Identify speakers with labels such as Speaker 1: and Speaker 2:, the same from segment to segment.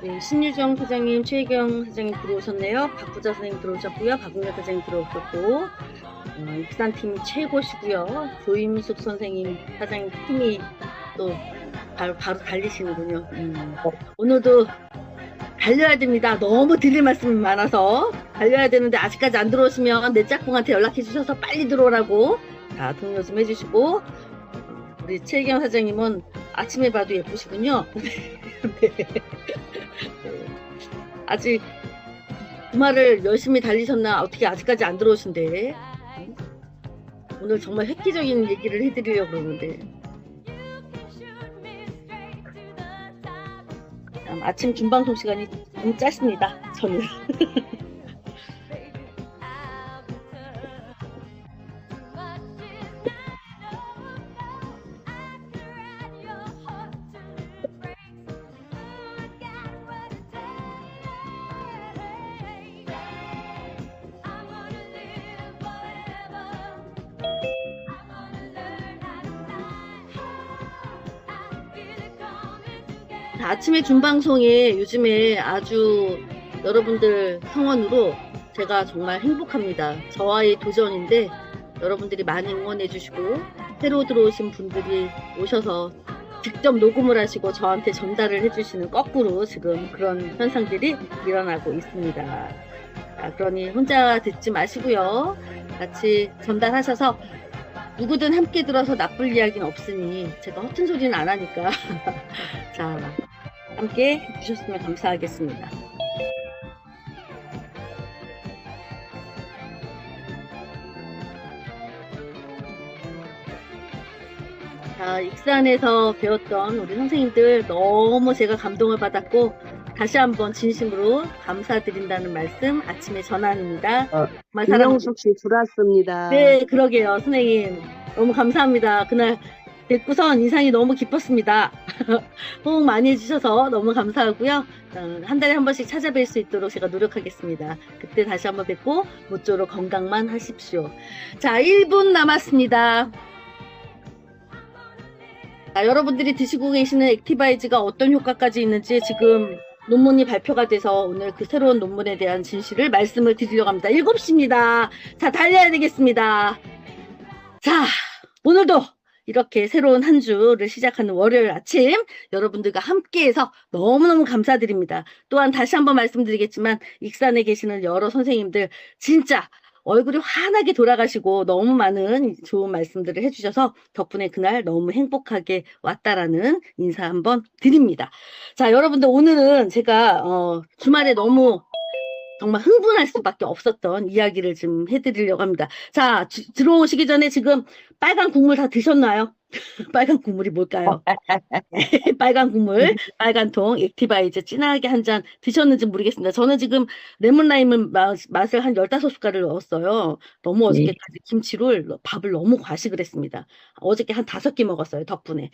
Speaker 1: 네, 신유정 사장님, 최혜경 사장님 들어오셨네요. 박부자 사장님 들어오셨고요. 박은혜 사장님 들어오셨고, 익산팀 최고시고요. 조임숙 선생님, 사장님 팀이 또 바로 달리시는군요. 오늘도 달려야 됩니다. 너무 드릴 말씀이 많아서 달려야 되는데 아직까지 안 들어오시면 내 짝꿍한테 연락해 주셔서 빨리 들어오라고 자 동요 좀 해주시고 우리 최혜경 사장님은 아침에 봐도 예쁘시군요. 네. 아직 주말을 열심히 달리셨나 어떻게 아직까지 안 들어오신대. 오늘 정말 획기적인 얘기를 해드리려고 그러는데 아침 준방송 시간이 너무 짧습니다. 저는. 아침에 준방송에 요즘에 아주 여러분들 성원으로 제가 정말 행복합니다. 저와의 도전인데 여러분들이 많이 응원해 주시고 새로 들어오신 분들이 오셔서 직접 녹음을 하시고 저한테 전달을 해주시는 거꾸로 지금 그런 현상들이 일어나고 있습니다. 그러니 혼자 듣지 마시고요. 같이 전달하셔서 누구든 함께 들어서 나쁠 이야기는 없으니 제가 허튼 소리는 안 하니까 자 함께 해주셨으면 감사하겠습니다. 자, 익산에서 배웠던 우리 선생님들 너무 제가 감동을 받았고 다시 한번 진심으로 감사드린다는 말씀 아침에 전합니다.
Speaker 2: 김영숙 씨 들어왔습니다.
Speaker 1: 네, 그러게요. 선생님 너무 감사합니다. 그날 뵙고선 인상이 너무 기뻤습니다. 호응 많이 해주셔서 너무 감사하고요. 한 달에 한 번씩 찾아뵐 수 있도록 제가 노력하겠습니다. 그때 다시 한번 뵙고 모쪼록 건강만 하십시오. 자, 1분 남았습니다. 자, 여러분들이 드시고 계시는 액티바이즈가 어떤 효과까지 있는지 지금 논문이 발표가 돼서 오늘 그 새로운 논문에 대한 진실을 말씀을 드리려고 합니다. 7시입니다. 자, 달려야 되겠습니다. 자, 오늘도 이렇게 새로운 한 주를 시작하는 월요일 아침 여러분들과 함께해서 너무너무 감사드립니다. 또한 다시 한번 말씀드리겠지만 익산에 계시는 여러 선생님들 진짜 얼굴이 환하게 돌아가시고 너무 많은 좋은 말씀들을 해주셔서 덕분에 그날 너무 행복하게 왔다라는 인사 한번 드립니다. 자, 여러분들 오늘은 제가 주말에 너무 정말 흥분할 수밖에 없었던 이야기를 좀 해드리려고 합니다. 자, 들어오시기 전에 지금 빨간 국물 다 드셨나요? 빨간 국물이 뭘까요? 빨간 국물, 빨간 통, 액티바이즈 진하게 한 잔 드셨는지 모르겠습니다. 저는 지금 레몬라임을 맛을 한 15숟갈을 넣었어요. 너무 어저께까지 김치를, 밥을 너무 과식을 했습니다. 어저께 한 5개 먹었어요, 덕분에.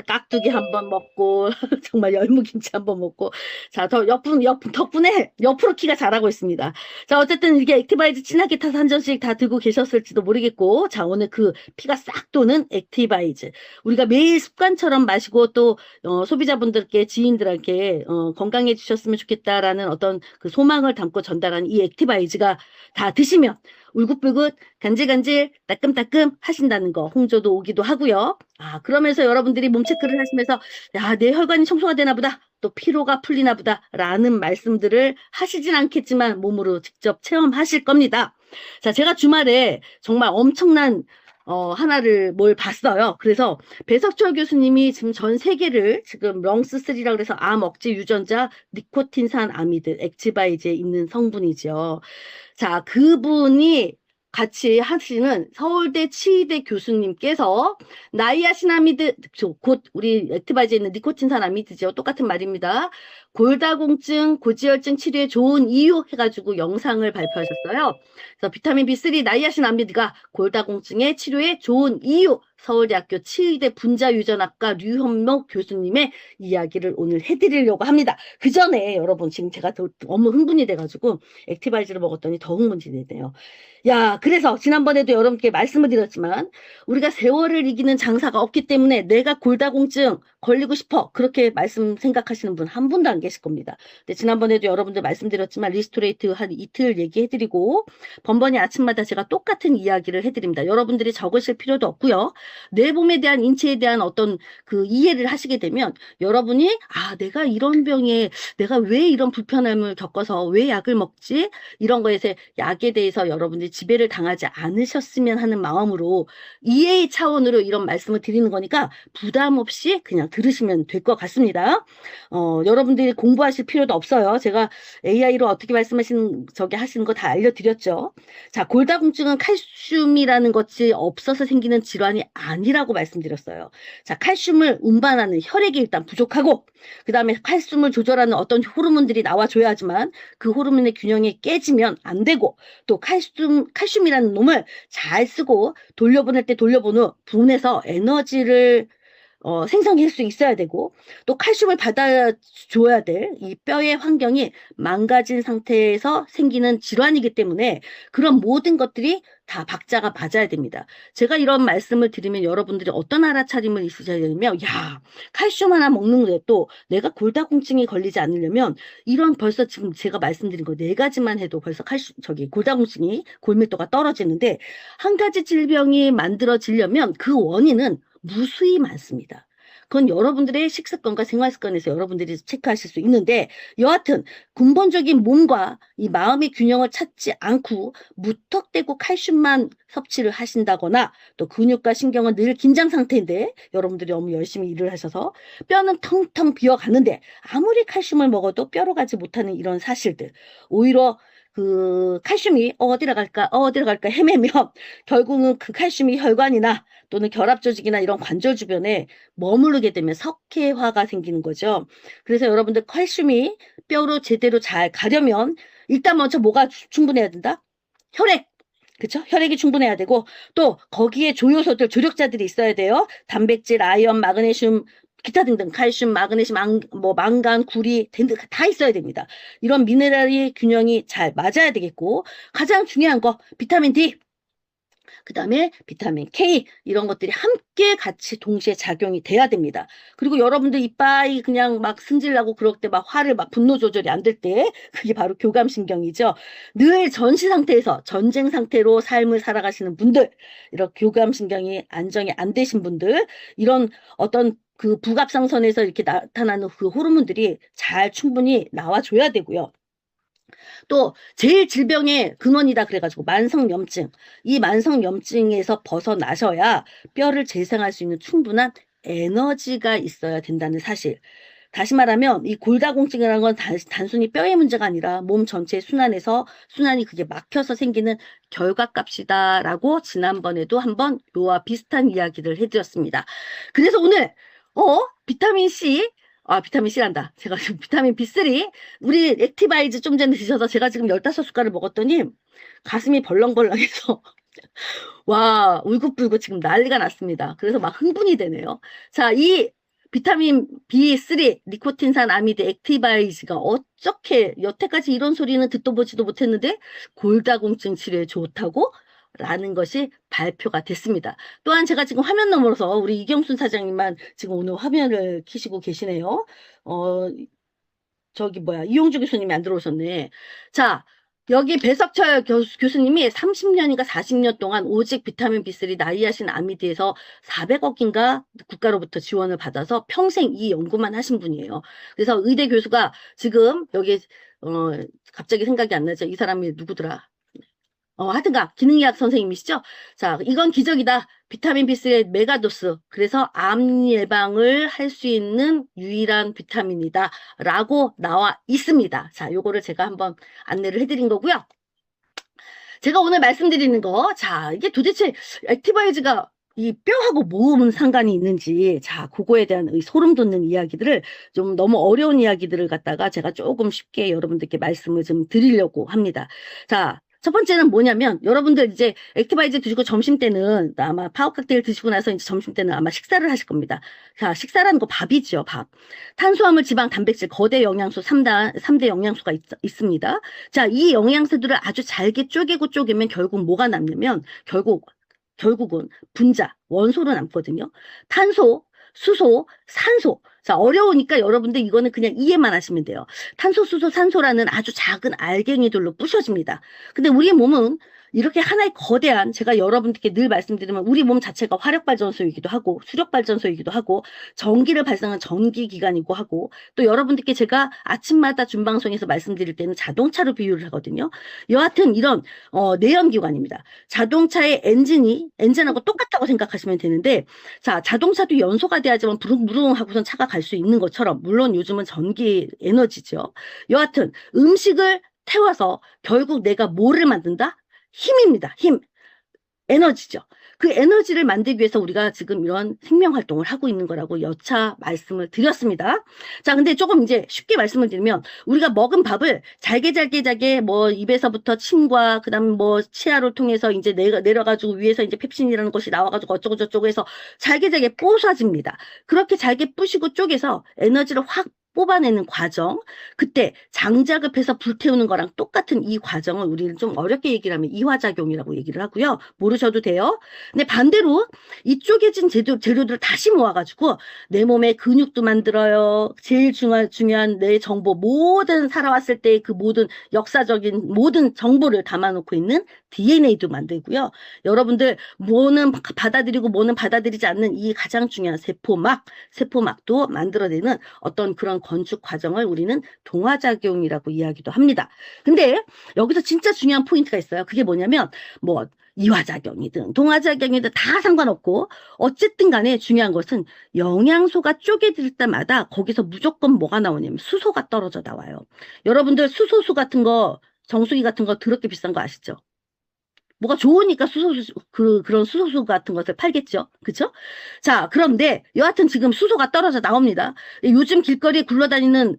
Speaker 1: 깍두기 한번 먹고, 정말 열무김치 한번 먹고. 자, 덕분에 옆으로 키가 자라고 있습니다. 자, 어쨌든 이게 액티바이즈 진하게 타서 한 잔씩 다 들고 계셨을지도 모르겠고, 자, 오늘 그 피가 싹 도는 액티바이즈. 우리가 매일 습관처럼 마시고 또 소비자분들께 지인들에게 건강해 주셨으면 좋겠다라는 어떤 그 소망을 담고 전달하는 이 액티바이즈가 다 드시면 울긋불긋 간질간질 따끔따끔 하신다는 거 홍조도 오기도 하고요. 그러면서 여러분들이 몸 체크를 하시면서 야, 내 혈관이 청소가 되나 보다. 또 피로가 풀리나 보다 라는 말씀들을 하시진 않겠지만 몸으로 직접 체험하실 겁니다. 자, 제가 주말에 정말 엄청난 하나를 뭘 봤어요. 그래서 배석철 교수님이 지금 전 세계를 지금 렁스3라고 그래서 암 억제 유전자 니코틴산 아미드 액티바이즈에 있는 성분이죠. 자, 그분이 같이 하시는 서울대 치의대 교수님께서 나이아신아미드 곧 우리 액티바이즈에 있는 니코틴산 아미드죠. 똑같은 말입니다. 골다공증, 고지혈증 치료에 좋은 이유 해가지고 영상을 발표하셨어요. 그래서 비타민 B3 나이아신아미드가 골다공증의 치료에 좋은 이유 서울대학교 치의대 분자유전학과 류현목 교수님의 이야기를 오늘 해드리려고 합니다. 그 전에 여러분 지금 제가 너무 흥분이 돼가지고 액티바이즈를 먹었더니 더 흥분이 되네요. 야, 그래서 지난번에도 여러분께 말씀을 드렸지만 우리가 세월을 이기는 장사가 없기 때문에 내가 골다공증 걸리고 싶어 그렇게 생각하시는 분 한 분도 안 안 계실 겁니다. 근데 지난번에도 여러분들 말씀드렸지만 리스토레이트 한 이틀 얘기해드리고 번번이 아침마다 제가 똑같은 이야기를 해드립니다. 여러분들이 적으실 필요도 없고요. 내 몸에 대한 인체에 대한 어떤 그 이해를 하시게 되면 여러분이 내가 이런 병에 내가 왜 이런 불편함을 겪어서 왜 약을 먹지? 이런 거에서 약에 대해서 여러분들이 지배를 당하지 않으셨으면 하는 마음으로 이해의 차원으로 이런 말씀을 드리는 거니까 부담 없이 그냥 들으시면 될 것 같습니다. 여러분들이 공부하실 필요도 없어요. 제가 AI로 어떻게 말씀하시는 하시는 거 다 알려드렸죠. 자, 골다공증은 칼슘이라는 것이 없어서 생기는 질환이 아니라고 말씀드렸어요. 자, 칼슘을 운반하는 혈액이 일단 부족하고 그 다음에 칼슘을 조절하는 어떤 호르몬들이 나와줘야지만 그 호르몬의 균형이 깨지면 안 되고 또 칼슘이라는 놈을 잘 쓰고 돌려보낼 때 돌려보는 분해서 에너지를 생성할 수 있어야 되고 또 칼슘을 받아줘야 될 이 뼈의 환경이 망가진 상태에서 생기는 질환이기 때문에 그런 모든 것들이 다 박자가 맞아야 됩니다. 제가 이런 말씀을 드리면 여러분들이 어떤 알아차림을 있으셔야 되냐면 칼슘 하나 먹는 것도 내가 골다공증이 걸리지 않으려면 이런 벌써 지금 제가 말씀드린 거 4가지만 해도 벌써 골다공증이 골밀도가 떨어지는데 한 가지 질병이 만들어지려면 그 원인은 무수히 많습니다. 그건 여러분들의 식습관과 생활습관에서 여러분들이 체크하실 수 있는데 여하튼 근본적인 몸과 이 마음의 균형을 찾지 않고 무턱대고 칼슘만 섭취를 하신다거나 또 근육과 신경은 늘 긴장 상태인데 여러분들이 너무 열심히 일을 하셔서 뼈는 텅텅 비어가는데 아무리 칼슘을 먹어도 뼈로 가지 못하는 이런 사실들 오히려 그 칼슘이 어디로 갈까 헤매면 결국은 그 칼슘이 혈관이나 또는 결합 조직이나 이런 관절 주변에 머무르게 되면 석회화가 생기는 거죠. 그래서 여러분들 칼슘이 뼈로 제대로 잘 가려면 일단 먼저 뭐가 충분해야 된다? 혈액. 그쵸? 혈액이 충분해야 되고 또 거기에 조효소들, 조력자들이 있어야 돼요. 단백질, 아연, 마그네슘, 기타 등등 칼슘, 마그네슘, 망간, 구리 등등 다 있어야 됩니다. 이런 미네랄이 균형이 잘 맞아야 되겠고 가장 중요한 거 비타민 D 그 다음에 비타민 K 이런 것들이 함께 같이 동시에 작용이 돼야 됩니다. 그리고 여러분들 이빨이 그냥 막 승질나고 그럴 때 막 화를 막 분노 조절이 안 될 때 그게 바로 교감신경이죠. 늘 전시 상태에서 전쟁 상태로 삶을 살아가시는 분들 이런 교감신경이 안정이 안 되신 분들 이런 어떤 그 부갑상선에서 이렇게 나타나는 그 호르몬들이 잘 충분히 나와줘야 되고요. 또 제일 질병의 근원이다 그래가지고 만성염증 이 만성염증에서 벗어나셔야 뼈를 재생할 수 있는 충분한 에너지가 있어야 된다는 사실 다시 말하면 이 골다공증이라는 건 단순히 뼈의 문제가 아니라 몸 전체의 순환이 그게 막혀서 생기는 결과값이다 라고 지난번에도 한번 요와 비슷한 이야기를 해드렸습니다. 그래서 오늘 비타민C 비타민C란다. 제가 지금 비타민 B3 우리 액티바이즈 좀 전에 드셔서 제가 지금 15숟갈을 먹었더니 가슴이 벌렁벌렁해서 와 울긋불긋 지금 난리가 났습니다. 그래서 막 흥분이 되네요. 자, 이 비타민 B3 니코틴산 아미드 액티바이즈가 어떻게 여태까지 이런 소리는 듣도 보지도 못했는데 골다공증 치료에 좋다고? 라는 것이 발표가 됐습니다. 또한 제가 지금 화면 너머서 우리 이경순 사장님만 지금 오늘 화면을 켜시고 계시네요. 이용주 교수님이 안 들어오셨네. 자, 여기 배석철 교수님이 30년인가 40년 동안 오직 비타민 B3 나이아신 아미드에서 400억인가 국가로부터 지원을 받아서 평생 이 연구만 하신 분이에요. 그래서 의대 교수가 지금 여기 갑자기 생각이 안 나죠. 이 사람이 누구더라? 하여튼가 기능의학 선생님이시죠? 자, 이건 기적이다. 비타민 B3의 메가도스. 그래서 암 예방을 할 수 있는 유일한 비타민이다. 라고 나와 있습니다. 자, 요거를 제가 한번 안내를 해드린 거고요. 제가 오늘 말씀드리는 거, 자, 이게 도대체 액티바이즈가 이 뼈하고 무슨 상관이 있는지, 자, 그거에 대한 소름 돋는 이야기들을 좀 너무 어려운 이야기들을 갖다가 제가 조금 쉽게 여러분들께 말씀을 좀 드리려고 합니다. 자, 첫 번째는 뭐냐면 여러분들 이제 액티바이즈 드시고 점심때는 아마 파워칵테일 드시고 나서 이제 점심때는 아마 식사를 하실 겁니다. 자, 식사라는 거 밥이죠. 밥. 탄수화물, 지방, 단백질, 거대 영양소 3대 영양소가 있습니다. 자, 이 영양소들을 아주 잘게 쪼개면 결국 뭐가 남냐면 결국은 분자, 원소로 남거든요. 탄소, 수소, 산소. 자, 어려우니까 여러분들 이거는 그냥 이해만 하시면 돼요. 탄소, 수소, 산소라는 아주 작은 알갱이들로 부셔집니다. 근데 우리 몸은 이렇게 하나의 거대한, 제가 여러분들께 늘 말씀드리면 우리 몸 자체가 화력발전소이기도 하고 수력발전소이기도 하고 전기를 발생한 전기기관이고 하고, 또 여러분들께 제가 아침마다 준방송에서 말씀드릴 때는 자동차로 비유를 하거든요. 여하튼 이런 내연기관입니다. 자동차의 엔진하고 똑같다고 생각하시면 되는데, 자, 자동차도 연소가 돼야지만 부릉부릉 하고선 차가 갈 수 있는 것처럼, 물론 요즘은 전기 에너지죠. 여하튼 음식을 태워서 결국 내가 뭐를 만든다? 힘입니다. 힘. 에너지죠. 그 에너지를 만들기 위해서 우리가 지금 이런 생명활동을 하고 있는 거라고 여차 말씀을 드렸습니다. 자, 근데 조금 이제 쉽게 말씀을 드리면, 우리가 먹은 밥을 잘게 뭐 입에서부터 침과 그다음 뭐 치아를 통해서 이제 내려가지고 위에서 이제 펩신이라는 것이 나와가지고 어쩌고 저쩌고 해서 잘게 부서집니다. 그렇게 잘게 부시고 쪼개서 에너지를 확 뽑아내는 과정, 그때 장작업해서 불태우는 거랑 똑같은 이 과정을 우리는 좀 어렵게 얘기를 하면 이화작용이라고 얘기를 하고요. 모르셔도 돼요. 근데 반대로 이 쪼개진 재료들을 다시 모아가지고 내 몸에 근육도 만들어요. 제일 중요한 내 정보, 모든 살아왔을 때 그 모든 역사적인 모든 정보를 담아놓고 있는 DNA도 만들고요. 여러분들 뭐는 받아들이고 뭐는 받아들이지 않는 이 가장 중요한 세포막도 만들어내는 어떤 그런 건축 과정을 우리는 동화작용이라고 이야기도 합니다. 근데 여기서 진짜 중요한 포인트가 있어요. 그게 뭐냐면 뭐 이화작용이든 동화작용이든 다 상관없고, 어쨌든 간에 중요한 것은 영양소가 쪼개질 때마다 거기서 무조건 뭐가 나오냐면 수소가 떨어져 나와요. 여러분들 수소수 같은 거, 정수기 같은 거 더럽게 비싼 거 아시죠? 뭐가 좋으니까 그런 수소수 같은 것을 팔겠죠. 그쵸? 자, 그런데 여하튼 지금 수소가 떨어져 나옵니다. 요즘 길거리에 굴러다니는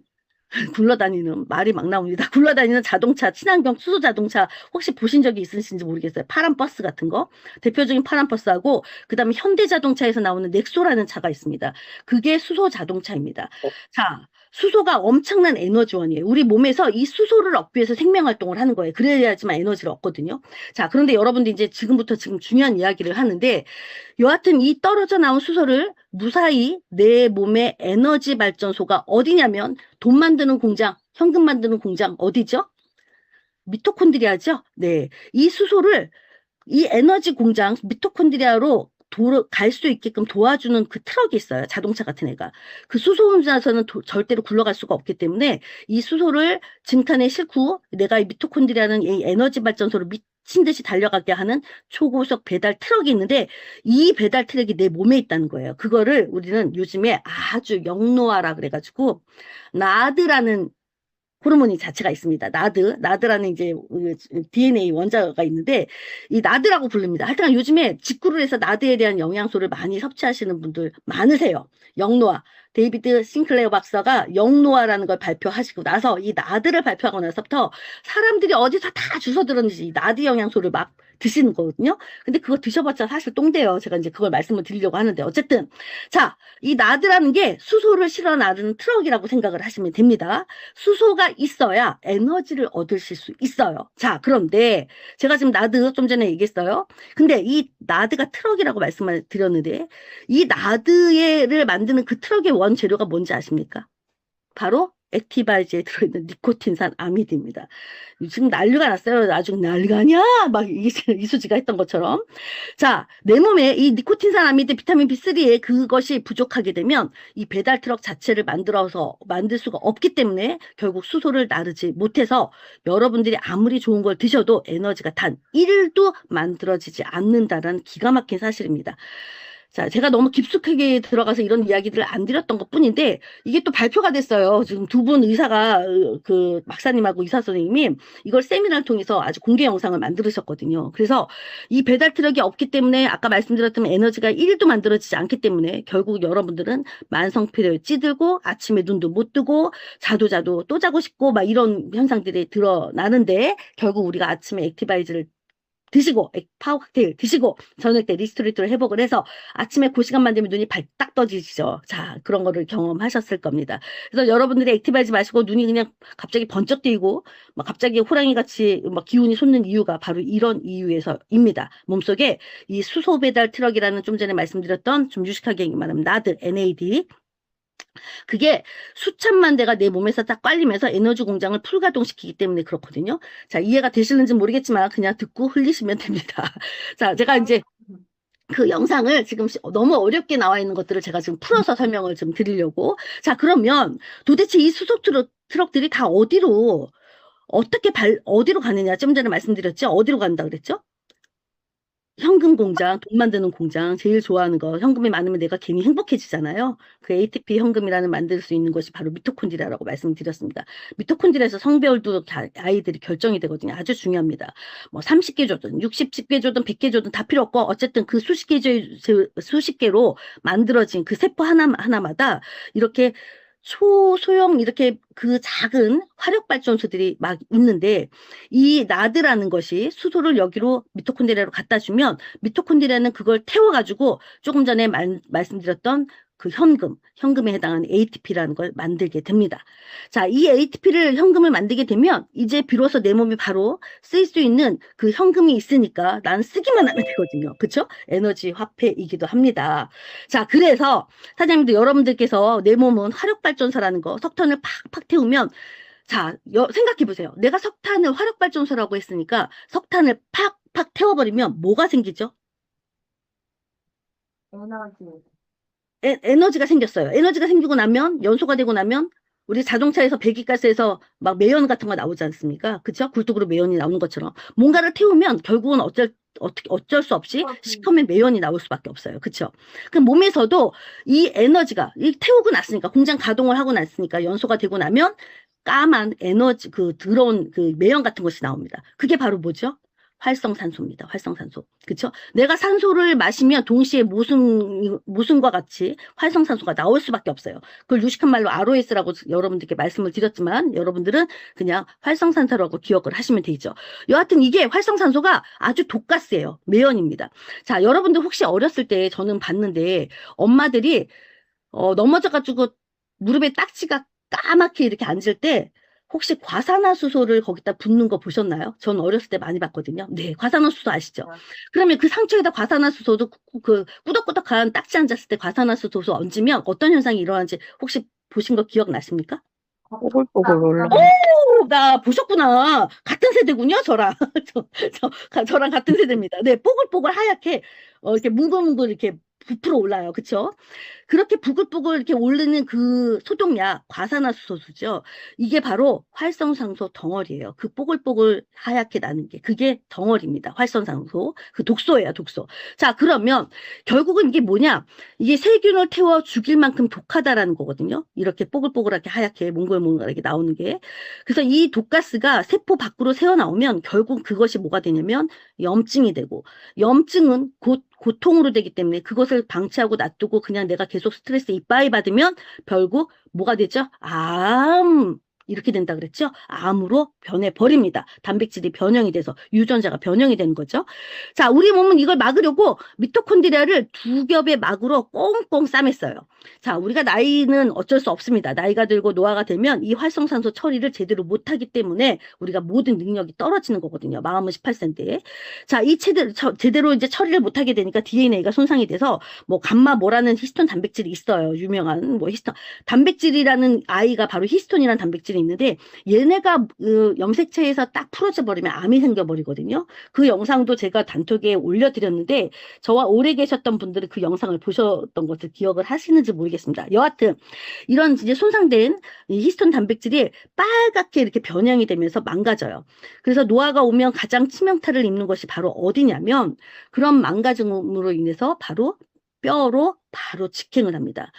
Speaker 1: 말이 막 나옵니다. 굴러다니는 자동차, 친환경 수소 자동차 혹시 보신 적이 있으신지 모르겠어요. 파란 버스 같은 거. 대표적인 파란 버스하고 그다음에 현대자동차에서 나오는 넥소라는 차가 있습니다. 그게 수소 자동차입니다. 자, 수소가 엄청난 에너지원이에요. 우리 몸에서 이 수소를 얻기 위해서 생명활동을 하는 거예요. 그래야지만 에너지를 얻거든요. 자, 그런데 여러분들 이제 지금부터 중요한 이야기를 하는데, 여하튼 이 떨어져 나온 수소를 무사히 내 몸의 에너지 발전소가 어디냐면 돈 만드는 공장, 현금 만드는 공장 어디죠? 미토콘드리아죠? 네. 이 수소를 이 에너지 공장 미토콘드리아로 갈 수 있게끔 도와주는 그 트럭이 있어요. 자동차 같은 애가. 그 수소 운전에서는 절대로 굴러갈 수가 없기 때문에 이 수소를 증탄에 싣고 내가 이 미토콘드리아는 이 에너지 발전소를 미친 듯이 달려가게 하는 초고속 배달 트럭이 있는데, 이 배달 트럭이 내 몸에 있다는 거예요. 그거를 우리는 요즘에 아주 영노화라 그래가지고 나드라는 호르몬이 자체가 있습니다. 나드라는 이제 DNA 원자가 있는데 이 나드라고 부릅니다. 하여튼 요즘에 직구를 해서 나드에 대한 영양소를 많이 섭취하시는 분들 많으세요. 영노화. 데이비드 싱클레어 박사가 영노화라는 걸 발표하시고 나서 이 나드를 발표하고 나서부터 사람들이 어디서 다 주워 들었는지 이 나드 영양소를 막 드시는 거거든요. 근데 그거 드셔봤자 사실 똥돼요. 제가 이제 그걸 말씀을 드리려고 하는데, 어쨌든 자, 이 나드라는 게 수소를 실어 나르는 트럭이라고 생각을 하시면 됩니다. 수소가 있어야 에너지를 얻으실 수 있어요. 자, 그런데 제가 지금 나드 좀 전에 얘기했어요. 근데 이 나드가 트럭이라고 말씀을 드렸는데, 이 나드를 만드는 그 트럭의 원재료가 뭔지 아십니까? 바로 액티바이즈에 들어있는 니코틴산 아미드입니다. 지금 난리가 났어요. 아주 난리가 아니야? 막 이수지가 했던 것처럼. 자, 내 몸에 이 니코틴산 아미드 비타민 B3에 그것이 부족하게 되면 이 배달 트럭 자체를 만들 수가 없기 때문에 결국 수소를 나르지 못해서 여러분들이 아무리 좋은 걸 드셔도 에너지가 단 1도 만들어지지 않는다는 기가 막힌 사실입니다. 자, 제가 너무 깊숙하게 들어가서 이런 이야기들을 안 드렸던 것 뿐인데, 이게 또 발표가 됐어요. 지금 두 분 의사가, 그, 박사님하고 의사 선생님이 이걸 세미나를 통해서 아주 공개 영상을 만들으셨거든요. 그래서 이 배달 트럭이 없기 때문에 아까 말씀드렸던 에너지가 1도 만들어지지 않기 때문에 결국 여러분들은 만성피로에 찌들고 아침에 눈도 못 뜨고 자도 또 자고 싶고 막 이런 현상들이 드러나는데, 결국 우리가 아침에 액티바이즈를 드시고 파워 칵테일 드시고 저녁 때 리스토레이트를 회복을 해서 아침에 그 시간만 되면 눈이 발딱 떠지시죠. 자, 그런 거를 경험하셨을 겁니다. 그래서 여러분들이 액티브하지 마시고 눈이 그냥 갑자기 번쩍 뜨이고 막 갑자기 호랑이 같이 막 기운이 솟는 이유가 바로 이런 이유에서입니다. 몸속에 이 수소 배달 트럭이라는 좀 전에 말씀드렸던 좀 유식하게 말하면 나드, NAD 그게 수천만 대가 내 몸에서 딱 깔리면서 에너지 공장을 풀가동시키기 때문에 그렇거든요. 자, 이해가 되시는지 모르겠지만 그냥 듣고 흘리시면 됩니다. 자, 제가 이제 그 영상을 지금 너무 어렵게 나와 있는 것들을 제가 지금 풀어서 설명을 좀 드리려고. 자, 그러면 도대체 이 수소 트럭들이 다 어디로 어디로 가느냐. 좀 전에 말씀드렸죠. 어디로 간다 그랬죠? 현금 공장, 돈 만드는 공장, 제일 좋아하는 거. 현금이 많으면 내가 괜히 행복해지잖아요. 그 ATP 현금이라는 만들 수 있는 것이 바로 미토콘드리아라고 말씀드렸습니다. 미토콘드리아에서 성배열도 아이들이 결정이 되거든요. 아주 중요합니다. 뭐 30개 조든 60개 조든 100개 조든 다 필요 없고 어쨌든 그 수십 개로 만들어진 그 세포 하나마다 이렇게 소형 이렇게 그 작은 화력 발전소들이 막 있는데 이 나드라는 것이 수소를 여기로 미토콘드리아로 갖다 주면 미토콘드리아는 그걸 태워가지고 조금 전에 말씀드렸던 그 현금에 해당하는 ATP라는 걸 만들게 됩니다. 자, 이 ATP를 현금을 만들게 되면 이제 비로소 내 몸이 바로 쓸 수 있는 그 현금이 있으니까 난 쓰기만 하면 되거든요. 그쵸? 에너지 화폐이기도 합니다. 자, 그래서 사장님도 여러분들께서 내 몸은 화력발전소라는 거 석탄을 팍팍 태우면 자, 생각해 보세요. 내가 석탄을 화력발전소라고 했으니까 석탄을 팍팍 태워버리면 뭐가 생기죠? 에너지가 생겼어요. 에너지가 생기고 나면 연소가 되고 나면 우리 자동차에서 배기가스에서 막 매연 같은 거 나오지 않습니까? 그죠? 굴뚝으로 매연이 나오는 것처럼 뭔가를 태우면 결국은 어쩔 수 없이 시커먼 매연이 나올 수밖에 없어요. 그쵸? 그럼 몸에서도 이 에너지가 태우고 났으니까 공장 가동을 하고 났으니까 연소가 되고 나면 까만 에너지 들어온 그 매연 같은 것이 나옵니다. 그게 바로 뭐죠? 활성산소입니다. 활성산소. 그쵸? 내가 산소를 마시면 동시에 모순과 같이 활성산소가 나올 수밖에 없어요. 그걸 유식한 말로 ROS라고 여러분들께 말씀을 드렸지만 여러분들은 그냥 활성산소라고 기억을 하시면 되죠. 여하튼 이게 활성산소가 아주 독가스예요. 매연입니다. 자, 여러분들 혹시 어렸을 때 저는 봤는데 엄마들이 넘어져가지고 무릎에 딱지가 까맣게 이렇게 앉을 때 혹시 과산화수소를 거기다 붓는 거 보셨나요? 전 어렸을 때 많이 봤거든요. 네, 과산화수소 아시죠? 그러면 그 상처에다 과산화수소도 그 꾸덕꾸덕한 딱지 앉았을 때 과산화수소 얹으면 어떤 현상이 일어나는지 혹시 보신 거 기억나십니까?
Speaker 2: 뽀글뽀글 올라.
Speaker 1: 오, 나 보셨구나. 같은 세대군요, 저랑. 저랑 같은 세대입니다. 네, 뽀글뽀글 하얗게, 이렇게 뭉글뭉글 이렇게 부풀어 올라요. 그쵸? 그렇게 부글부글 이렇게 오르는 그 소독약, 과산화수소죠. 이게 바로 활성산소 덩어리예요. 그 뽀글뽀글 하얗게 나는 게. 그게 덩어리입니다. 활성산소. 그 독소예요, 독소. 자, 그러면 결국은 이게 뭐냐? 이게 세균을 태워 죽일 만큼 독하다라는 거거든요. 이렇게 뽀글뽀글하게 하얗게 몽글몽글하게 나오는 게. 그래서 이 독가스가 세포 밖으로 새어나오면 결국 그것이 뭐가 되냐면 염증이 되고 염증은 고통으로 되기 때문에 그것을 방치하고 놔두고 그냥 내가 계속 스트레스 이빠이 받으면 결국 뭐가 되죠? 이렇게 된다 그랬죠? 암으로 변해버립니다. 단백질이 변형이 돼서 유전자가 변형이 되는 거죠. 자, 우리 몸은 이걸 막으려고 미토콘드리아를 두 겹의 막으로 꽁꽁 싸맸어요. 자, 우리가 나이는 어쩔 수 없습니다. 나이가 들고 노화가 되면 이 활성산소 처리를 제대로 못하기 때문에 우리가 모든 능력이 떨어지는 거거든요. 마음은 18세인데. 자, 이 제대로 이제 처리를 못하게 되니까 DNA가 손상이 돼서 뭐 감마 뭐라는 히스톤 단백질이 있어요. 유명한 뭐 히스톤 단백질이라는 아이가 바로 히스톤이라는 단백질이 있는데 얘네가 염색체에서 딱 풀어져 버리면 암이 생겨버리거든요. 그 영상도 제가 단톡에 올려드렸는데 저와 오래 계셨던 분들은 그 영상을 보셨던 것을 기억을 하시는지 모르겠습니다. 여하튼 이런 이제 손상된 히스톤 단백질이 빨갛게 이렇게 변형이 되면서 망가져요. 그래서 노화가 오면 가장 치명타를 입는 것이 바로 어디냐면 그런 망가짐으로 인해서 바로 뼈로 바로 직행을 합니다.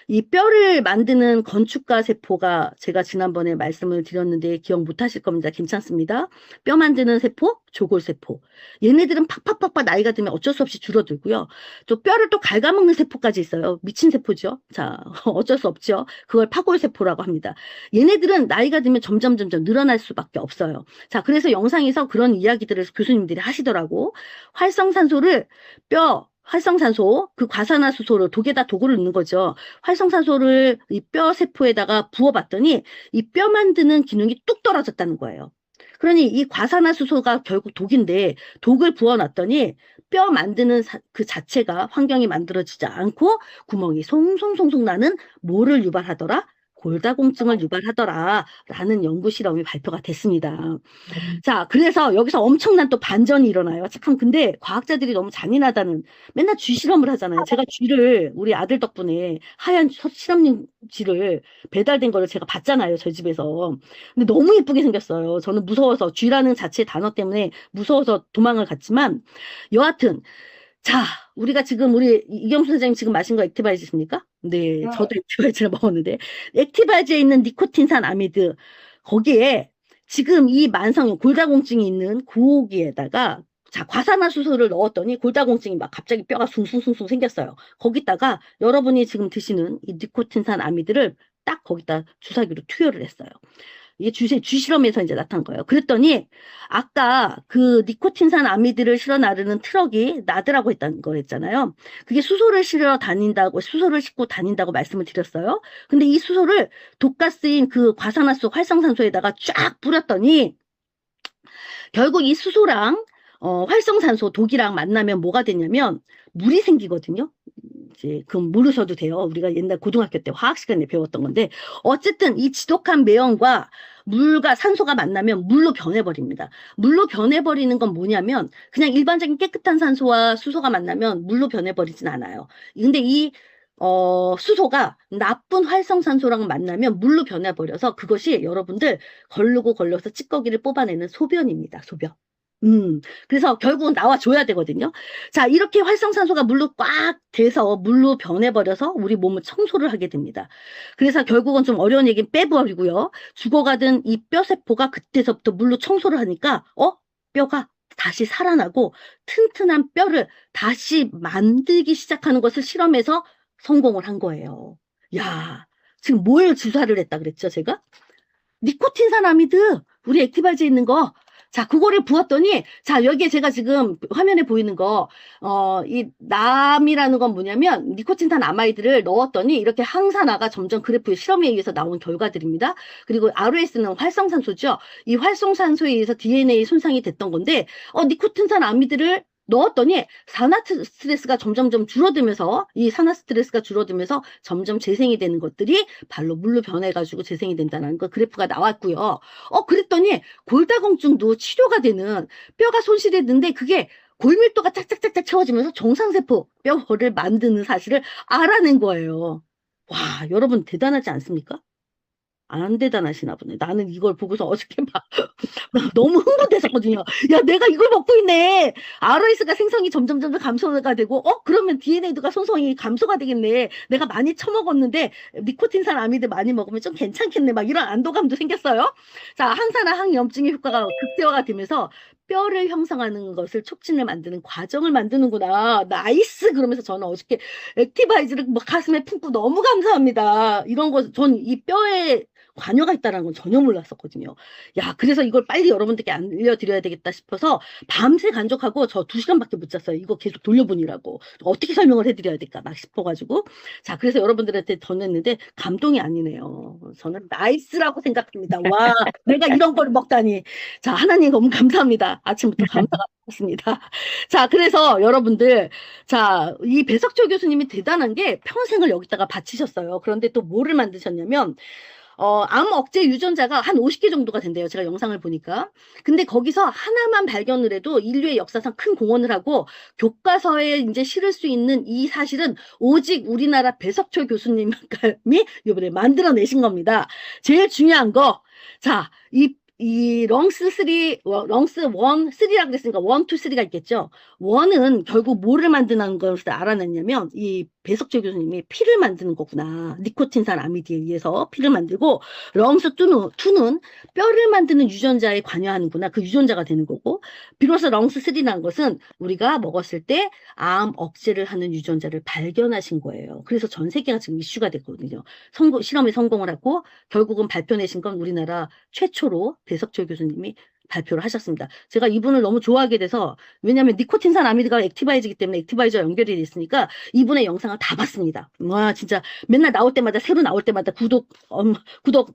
Speaker 1: 이 뼈를 만드는 건축가 세포가 제가 지난번에 말씀을 드렸는데 기억 못 하실 겁니다. 괜찮습니다. 뼈 만드는 세포, 조골세포. 얘네들은 팍팍팍팍 나이가 들면 어쩔 수 없이 줄어들고요. 또 뼈를 또 갉아먹는 세포까지 있어요. 미친 세포죠. 자, 어쩔 수 없죠. 그걸 파골세포라고 합니다. 얘네들은 나이가 들면 점점 늘어날 수밖에 없어요. 자, 그래서 영상에서 그런 이야기들을 교수님들이 하시더라고. 활성산소, 그 과산화수소를 독에다 도구를 넣는 거죠. 활성산소를 이 뼈 세포에다가 부어봤더니 이 뼈 만드는 기능이 뚝 떨어졌다는 거예요. 그러니 이 과산화수소가 결국 독인데 독을 부어놨더니 뼈 만드는 그 자체가 환경이 만들어지지 않고 구멍이 송송송송 나는 뭐를 유발하더라? 골다공증을 유발하더라 라는 연구 실험이 발표가 됐습니다. 자, 그래서 여기서 엄청난 또 반전이 일어나요. 참, 근데 과학자들이 너무 잔인하다는, 맨날 쥐 실험을 하잖아요. 제가 쥐를, 우리 아들 덕분에 하얀 실험용 쥐를 배달된 거를 제가 봤잖아요. 저희 집에서. 근데 너무 예쁘게 생겼어요. 저는 무서워서, 쥐라는 자체 단어 때문에 무서워서 도망을 갔지만, 여하튼, 자, 우리가 지금 우리 이경수 선생님 지금 마신 거 액티바이즈입니까? 네, 저도 액티바이즈를 먹었는데 액티바이즈에 있는 니코틴산 아미드 거기에 지금 이 만성 골다공증이 있는 고기에다가 자 과산화수소를 넣었더니 골다공증이 막 갑자기 뼈가 숭숭숭숭 생겼어요. 거기다가 여러분이 지금 드시는 이 니코틴산 아미드를 딱 거기다 주사기로 투여를 했어요. 이게 쥐 실험에서 이제 나타난 거예요. 그랬더니 아까 그 니코틴산 아미드를 실어 나르는 트럭이 나드라고 했다는 거였잖아요. 그게 수소를 싣고 다닌다고 말씀을 드렸어요. 근데 이 수소를 독가스인 그 과산화수 활성산소에다가 쫙 뿌렸더니 결국 이 수소랑 활성산소 독이랑 만나면 뭐가 되냐면 물이 생기거든요. 이제 그럼 모르셔도 돼요. 우리가 옛날 고등학교 때 화학 시간에 배웠던 건데 어쨌든 이 지독한 매연과 물과 산소가 만나면 물로 변해버립니다. 물로 변해버리는 건 뭐냐면 그냥 일반적인 깨끗한 산소와 수소가 만나면 물로 변해버리진 않아요. 근데 이 수소가 나쁜 활성산소랑 만나면 물로 변해버려서 그것이 여러분들 걸러서 찌꺼기를 뽑아내는 소변입니다. 소변. 그래서 결국은 나와줘야 되거든요. 자, 이렇게 활성산소가 물로 꽉 돼서 물로 변해버려서 우리 몸을 청소를 하게 됩니다. 그래서 결국은 좀 어려운 얘기는 빼버리고요. 죽어가던 이 뼈세포가 그때서부터 물로 청소를 하니까, 뼈가 다시 살아나고 튼튼한 뼈를 다시 만들기 시작하는 것을 실험해서 성공을 한 거예요. 야, 지금 뭘 주사를 했다 그랬죠, 제가? 니코틴산아미드, 우리 액티바이즈에 있는 거. 자, 그거를 부었더니, 자, 여기에 제가 지금 화면에 보이는 거, 이 남이라는 건 뭐냐면, 니코틴산 아마이드를 넣었더니, 이렇게 항산화가 점점 그래프의 실험에 의해서 나온 결과들입니다. 그리고 ROS는 활성산소죠. 이 활성산소에 의해서 DNA 손상이 됐던 건데, 니코틴산 아미드를 넣었더니 산화스트레스가 점점 줄어들면서 이 산화스트레스가 줄어들면서 점점 재생이 되는 것들이 발로 물로 변해가지고 재생이 된다는 그 그래프가 나왔고요. 그랬더니 골다공증도 치료가 되는 뼈가 손실했는데 그게 골밀도가 짝짝짝짝 채워지면서 정상세포 뼈를 만드는 사실을 알아낸 거예요. 와, 여러분 대단하지 않습니까? 안 대단하시나 보네. 나는 이걸 보고서 어저께 막 너무 흥분됐었거든요. 야, 내가 이걸 먹고 있네. ROS가 생성이 점점 감소가 되고, 그러면 DNA가 손성이 감소가 되겠네. 내가 많이 처먹었는데, 니코틴산 아미드 많이 먹으면 좀 괜찮겠네. 막 이런 안도감도 생겼어요. 자, 항산화 항염증의 효과가 극대화가 되면서 뼈를 형성하는 것을 촉진을 만드는 과정을 만드는구나. 나이스! 그러면서 저는 어저께 액티바이즈를 막 가슴에 품고 너무 감사합니다. 이런 거, 전 이 뼈에 관여가 있다는 건 전혀 몰랐었거든요. 야, 그래서 이걸 빨리 여러분들께 알려드려야 되겠다 싶어서 밤새 간척하고 저 2시간밖에 못 잤어요. 이거 계속 돌려보니라고. 어떻게 설명을 해드려야 될까 막 싶어가지고. 자, 그래서 여러분들한테 전했는데 감동이 아니네요. 저는 나이스라고 생각합니다. 와, 내가 이런 걸 먹다니. 자, 하나님 너무 감사합니다. 아침부터 감사가 많습니다. 자, 그래서 여러분들, 자, 이 배석철 교수님이 대단한 게 평생을 여기다가 바치셨어요. 그런데 또 뭐를 만드셨냐면, 암 억제 유전자가 한 50개 정도가 된대요. 제가 영상을 보니까. 근데 거기서 하나만 발견을 해도 인류의 역사상 큰 공헌을 하고 교과서에 이제 실을 수 있는 이 사실은 오직 우리나라 배석철 교수님이 이번에 만들어내신 겁니다. 제일 중요한 거. 자, 이 이 렁스 3, 렁스 1, 3라고 그랬으니까 1, 2, 3가 있겠죠. 1은 결국 뭐를 만드는 것을 알아냈냐면 이 배석재 교수님이 피를 만드는 거구나. 니코틴산 아미드에 의해서 피를 만들고 렁스 2는 뼈를 만드는 유전자에 관여하는구나. 그 유전자가 되는 거고 비로소 렁스 3라는 것은 우리가 먹었을 때 암 억제를 하는 유전자를 발견하신 거예요. 그래서 전 세계가 지금 이슈가 됐거든요. 실험에 성공을 하고 결국은 발표내신 건 우리나라 최초로 배석철 교수님이 발표를 하셨습니다. 제가 이분을 너무 좋아하게 돼서 왜냐하면 니코틴산 아미드가 액티바이즈이기 때문에 액티바이저와 연결이 돼 있으니까 이분의 영상을 다 봤습니다. 와 진짜 맨날 나올 때마다 새로 나올 때마다 구독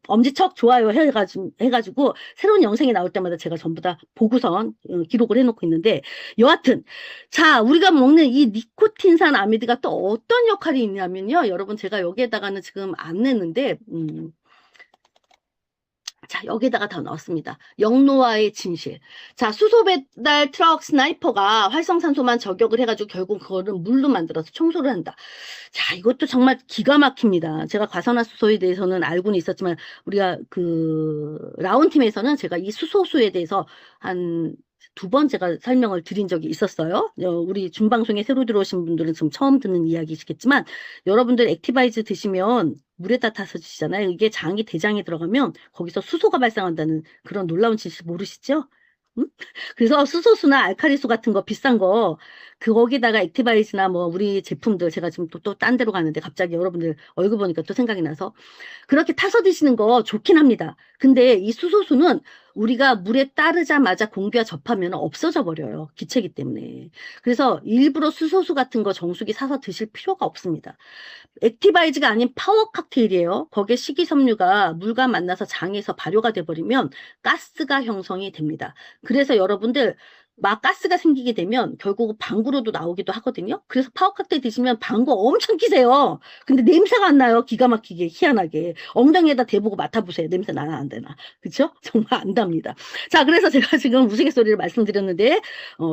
Speaker 1: 엄지척 좋아요 해가지고 새로운 영상이 나올 때마다 제가 전부 다 보고선 기록을 해놓고 있는데 여하튼 자 우리가 먹는 이 니코틴산 아미드가 또 어떤 역할이 있냐면요. 여러분 제가 여기에다가는 지금 안 냈는데 자, 여기다가 다 넣었습니다. 영노아의 진실. 자, 수소 배달 트럭 스나이퍼가 활성산소만 저격을 해가지고 결국 그거를 물로 만들어서 청소를 한다. 자, 이것도 정말 기가 막힙니다. 제가 과산화수소에 대해서는 알고는 있었지만 우리가 그 라온팀에서는 제가 이 수소수에 대해서 한 2번 제가 설명을 드린 적이 있었어요. 우리 준방송에 새로 들어오신 분들은 지금 처음 듣는 이야기시겠지만 여러분들 액티바이즈 드시면 물에다 타서 드시잖아요. 이게 대장에 들어가면 거기서 수소가 발생한다는 그런 놀라운 진실 모르시죠? 응? 그래서 수소수나 알칼리수 같은 거 비싼 거 거기다가 액티바이즈나 뭐 우리 제품들 제가 지금 또 딴 데로 가는데 갑자기 여러분들 얼굴 보니까 또 생각이 나서 그렇게 타서 드시는 거 좋긴 합니다. 근데 이 수소수는 우리가 물에 따르자마자 공기와 접하면 없어져 버려요. 기체이기 때문에. 그래서 일부러 수소수 같은 거 정수기 사서 드실 필요가 없습니다. 액티바이즈가 아닌 파워 칵테일이에요. 거기에 식이섬유가 물과 만나서 장에서 발효가 돼버리면 가스가 형성이 됩니다. 그래서 여러분들 막 가스가 생기게 되면 결국은 방구로도 나오기도 하거든요. 그래서 파워 칵테일 드시면 방구 엄청 끼세요. 근데 냄새가 안 나요. 기가 막히게 희한하게. 엉덩이에다 대보고 맡아보세요. 냄새 나나 안 되나. 그쵸? 정말 안 답니다. 자 그래서 제가 지금 우스갯소리를 말씀드렸는데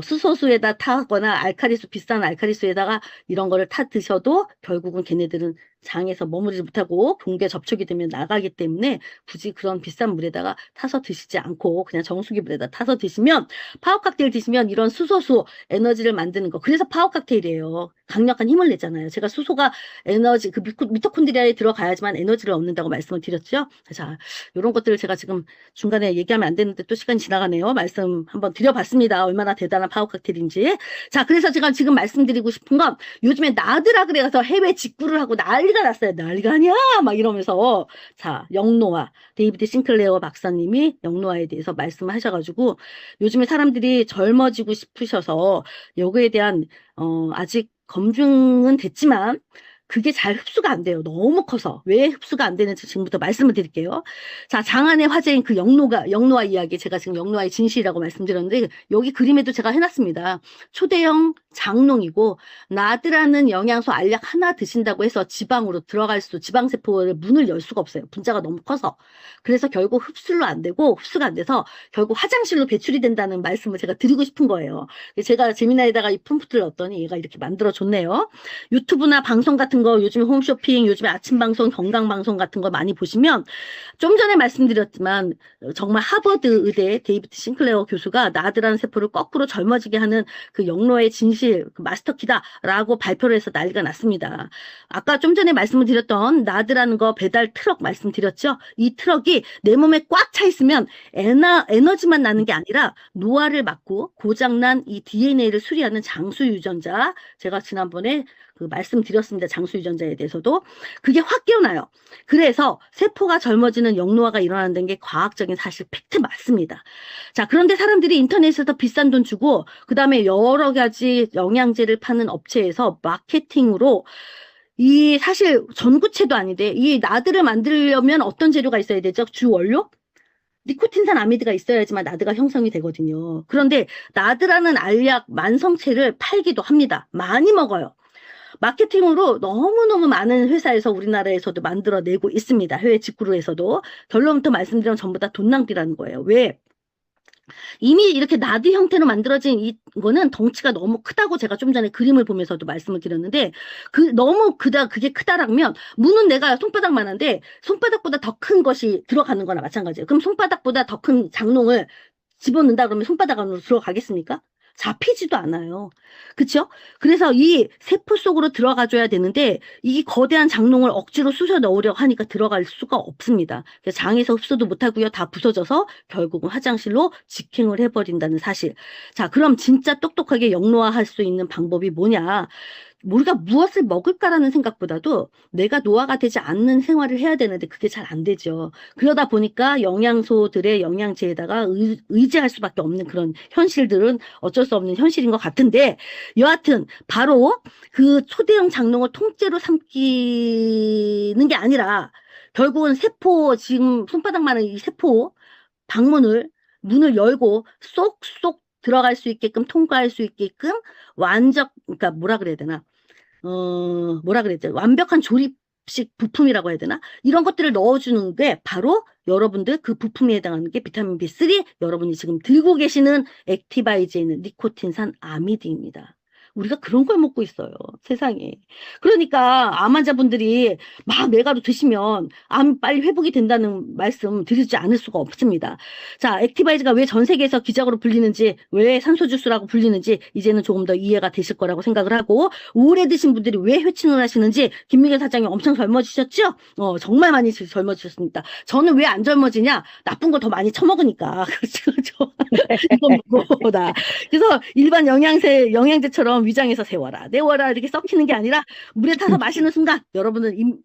Speaker 1: 수소수에다 타거나 알칼리수 비싼 알칼리수에다가 이런 거를 타 드셔도 결국은 걔네들은 장에서 머무르지 못하고 공기에 접촉이 되면 나가기 때문에 굳이 그런 비싼 물에다가 타서 드시지 않고 그냥 정수기 물에다 타서 드시면 파워 칵테일 드시면 이런 수소수 에너지를 만드는 거. 그래서 파워 칵테일이에요. 강력한 힘을 내잖아요. 제가 수소가 에너지 그 미토콘드리아에 들어가야지만 에너지를 얻는다고 말씀을 드렸죠. 자, 이런 것들을 제가 지금 중간에 얘기하면 안 되는데 또 시간이 지나가네요. 말씀 한번 드려봤습니다. 얼마나 대단한 파워 칵테일인지. 자, 그래서 제가 지금 말씀드리고 싶은 건 요즘에 나드라 그래서 해외 직구를 하고 난리가 났어요. 난리가 아니야 막 이러면서 자 영노아 데이비드 싱클레어 박사님이 영노아에 대해서 말씀하셔가지고 요즘에 사람들이 젊어지고 싶으셔서 여기에 대한 아직 검증은 됐지만 그게 잘 흡수가 안 돼요. 너무 커서. 왜 흡수가 안 되는지 지금부터 말씀을 드릴게요. 자, 장안의 화제인 그 영노아 이야기, 제가 지금 영노아의 진실이라고 말씀드렸는데, 여기 그림에도 제가 해놨습니다. 초대형 장농이고, 나드라는 영양소 알약 하나 드신다고 해서 지방으로 들어갈 지방세포를 문을 열 수가 없어요. 분자가 너무 커서. 그래서 결국 흡수가 안 돼서 결국 화장실로 배출이 된다는 말씀을 제가 드리고 싶은 거예요. 제가 재미나에다가 이 펌프트를 넣었더니 얘가 이렇게 만들어줬네요. 유튜브나 방송 같은 거 요즘에 홈쇼핑, 요즘에 아침 방송, 건강 방송 같은 거 많이 보시면 좀 전에 말씀드렸지만 정말 하버드 의대 데이비드 싱클레어 교수가 나드라는 세포를 거꾸로 젊어지게 하는 그 영로의 진실, 그 마스터키다라고 발표를 해서 난리가 났습니다. 아까 좀 전에 말씀을 드렸던 나드라는 거 배달 트럭 말씀드렸죠? 이 트럭이 내 몸에 꽉 차 있으면 에너지만 나는 게 아니라 노화를 막고 고장난 이 DNA를 수리하는 장수 유전자, 제가 지난번에 그 말씀드렸습니다. 장수 유전자에 대해서도 그게 확 깨어나요. 그래서 세포가 젊어지는 영노화가 일어난다는 게 과학적인 사실 팩트 맞습니다. 자, 그런데 사람들이 인터넷에서 비싼 돈 주고 그 다음에 여러 가지 영양제를 파는 업체에서 마케팅으로 이 사실 전구체도 아닌데 이 나드를 만들려면 어떤 재료가 있어야 되죠? 주 원료? 니코틴산 아미드가 있어야지만 나드가 형성이 되거든요. 그런데 나드라는 알약 만성체를 팔기도 합니다. 많이 먹어요. 마케팅으로 너무너무 많은 회사에서 우리나라에서도 만들어내고 있습니다. 해외 직구로 해서도. 결론부터 말씀드리면 전부 다 돈 낭비라는 거예요. 왜? 이미 이렇게 나드 형태로 만들어진 이거는 덩치가 너무 크다고 제가 좀 전에 그림을 보면서도 말씀을 드렸는데, 너무 그게 크다라면 무는 내가 손바닥만한데 손바닥보다 더 큰 것이 들어가는 거나 마찬가지예요. 그럼 손바닥보다 더 큰 장롱을 집어넣는다 그러면 손바닥 안으로 들어가겠습니까? 잡히지도 않아요. 그쵸? 그래서 이 세포 속으로 들어가줘야 되는데 이 거대한 장롱을 억지로 쑤셔 넣으려고 하니까 들어갈 수가 없습니다. 그래서 장에서 흡수도 못하고요. 다 부서져서 결국은 화장실로 직행을 해버린다는 사실. 자, 그럼 진짜 똑똑하게 영노화할 수 있는 방법이 뭐냐? 우리가 무엇을 먹을까라는 생각보다도 내가 노화가 되지 않는 생활을 해야 되는데 그게 잘 안 되죠. 그러다 보니까 영양소들의 영양제에다가 의지할 수밖에 없는 그런 현실들은 어쩔 수 없는 현실인 것 같은데, 여하튼 바로 그 초대형 장롱을 통째로 삼키는 게 아니라 결국은 세포, 지금 손바닥만한 이 세포 문을 열고 쏙쏙 들어갈 수 있게끔, 통과할 수 있게끔 그러니까 뭐라 그래야 되나? 뭐라 그랬죠? 완벽한 조립식 부품이라고 해야 되나? 이런 것들을 넣어주는 게 바로 여러분들 그 부품에 해당하는 게 비타민 B3, 여러분이 지금 들고 계시는 액티바이즈에 있는 니코틴산 아미드입니다. 우리가 그런 걸 먹고 있어요, 세상에. 그러니까 암 환자분들이 막 메가로 드시면 암 빨리 회복이 된다는 말씀 드리지 않을 수가 없습니다. 자, 액티바이즈가 왜 전 세계에서 기적으로 불리는지, 왜 산소주스라고 불리는지 이제는 조금 더 이해가 되실 거라고 생각을 하고, 오래 드신 분들이 왜 회춘을 하시는지, 김미경 사장님 엄청 젊어지셨죠? 정말 많이 젊어지셨습니다. 저는 왜 안 젊어지냐? 나쁜 거 더 많이 처먹으니까. 그렇죠. 이건 뭐다. 그래서 일반 영양제처럼 위장에서 세워라, 내워라 이렇게 썩히는 게 아니라 물에 타서 마시는 순간 여러분은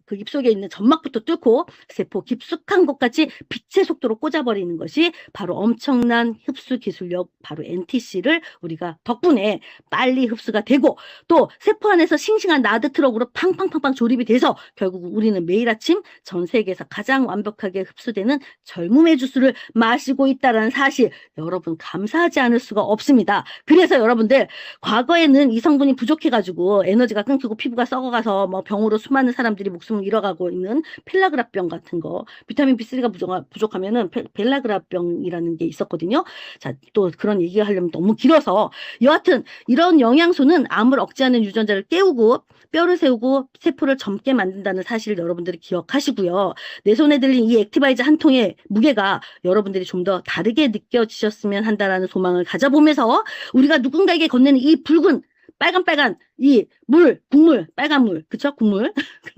Speaker 1: 그 입속에 있는 점막부터 뚫고 세포 깊숙한 곳까지 빛의 속도로 꽂아버리는 것이 바로 엄청난 흡수 기술력, 바로 NTC를 우리가 덕분에 빨리 흡수가 되고, 또 세포 안에서 싱싱한 나드 트럭으로 팡팡팡팡 조립이 돼서 결국 우리는 매일 아침 전 세계에서 가장 완벽하게 흡수되는 젊음의 주스를 마시고 있다는 사실, 여러분 감사하지 않을 수가 없습니다. 그래서 여러분들 과거에는 이 성분이 부족해가지고 에너지가 끊기고 피부가 썩어가서 뭐 병으로 수많은 사람들이 목숨을 잃어가고 있는 펠라그라병 같은 거, 비타민 B3가 부족하면은 벨라그라병이라는 게 있었거든요. 자, 또 그런 얘기를 하려면 너무 길어서, 여하튼 이런 영양소는 암을 억제하는 유전자를 깨우고 뼈를 세우고 세포를 젊게 만든다는 사실을 여러분들이 기억하시고요. 내 손에 들린 이 액티바이즈 한 통의 무게가 여러분들이 좀 더 다르게 느껴지셨으면 한다는 소망을 가져보면서, 우리가 누군가에게 건네는 이 붉은 빨간 이 국물, 빨간 물, 그쵸? 국물.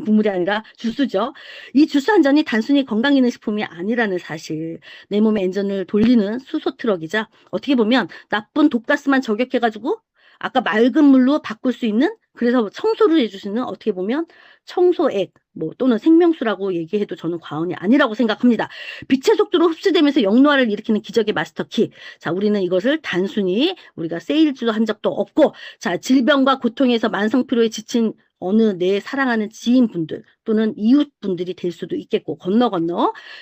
Speaker 1: 국물이 아니라 주스죠. 이 주스 한 잔이 단순히 건강기능식품이 아니라는 사실, 내 몸의 엔진을 돌리는 수소 트럭이자 어떻게 보면 나쁜 독가스만 저격해가지고 아까 맑은 물로 바꿀 수 있는, 그래서 청소를 해주시는, 어떻게 보면 청소액 또는 생명수라고 얘기해도 저는 과언이 아니라고 생각합니다. 빛의 속도로 흡수되면서 영노화를 일으키는 기적의 마스터키. 자, 우리는 이것을 단순히 우리가 세일즈도 한 적도 없고, 자, 질병과 고통에서 만성피로에 지친 어느 내 사랑하는 지인분들 또는 이웃분들이 될 수도 있겠고, 건너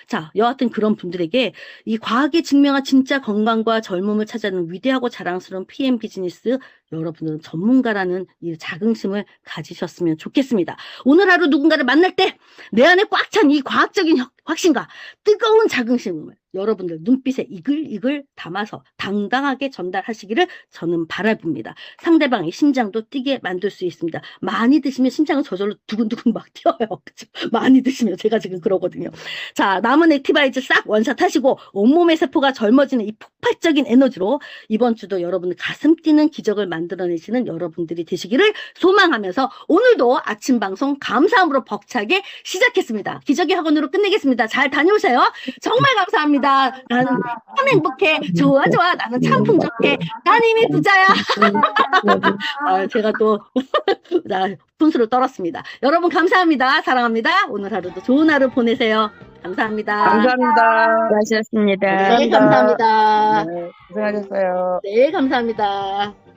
Speaker 1: 자, 여하튼 그런 분들에게 이 과학에 증명한 진짜 건강과 젊음을 찾아내는 위대하고 자랑스러운 PM 비즈니스, 여러분은 전문가라는 이 자긍심을 가지셨으면 좋겠습니다. 오늘 하루 누군가를 만날 때 내 안에 꽉 찬 이 과학적인 확신과 뜨거운 자긍심을 여러분들 눈빛에 이글이글 담아서 당당하게 전달하시기를 저는 바라봅니다. 상대방의 심장도 뛰게 만들 수 있습니다. 많이 드시면 심장은 저절로 두근두근 막 뛰어요. 그쵸? 많이 드시면 제가 지금 그러거든요. 자, 남은 액티바이즈 싹 원샷 하시고 온몸의 세포가 젊어지는 이 폭발적인 에너지로 이번 주도 여러분들 가슴 뛰는 기적을 만들어내시는 여러분들이 되시기를 소망하면서, 오늘도 아침 방송 감사함으로 벅차게 시작했습니다. 기적의 학원으로 끝내겠습니다. 잘 다녀오세요. 정말 감사합니다. 나는 참 행복해. 좋아. 나는 참 풍족해. 난 이미 부자야. 제가 또 분수를 떨었습니다. 여러분 감사합니다. 사랑합니다. 오늘 하루도 좋은 하루 보내세요. 감사합니다.
Speaker 3: 감사합니다.
Speaker 2: 수고하셨습니다.
Speaker 1: 네, 감사합니다.
Speaker 3: 네, 고생하셨어요.
Speaker 1: 네, 감사합니다.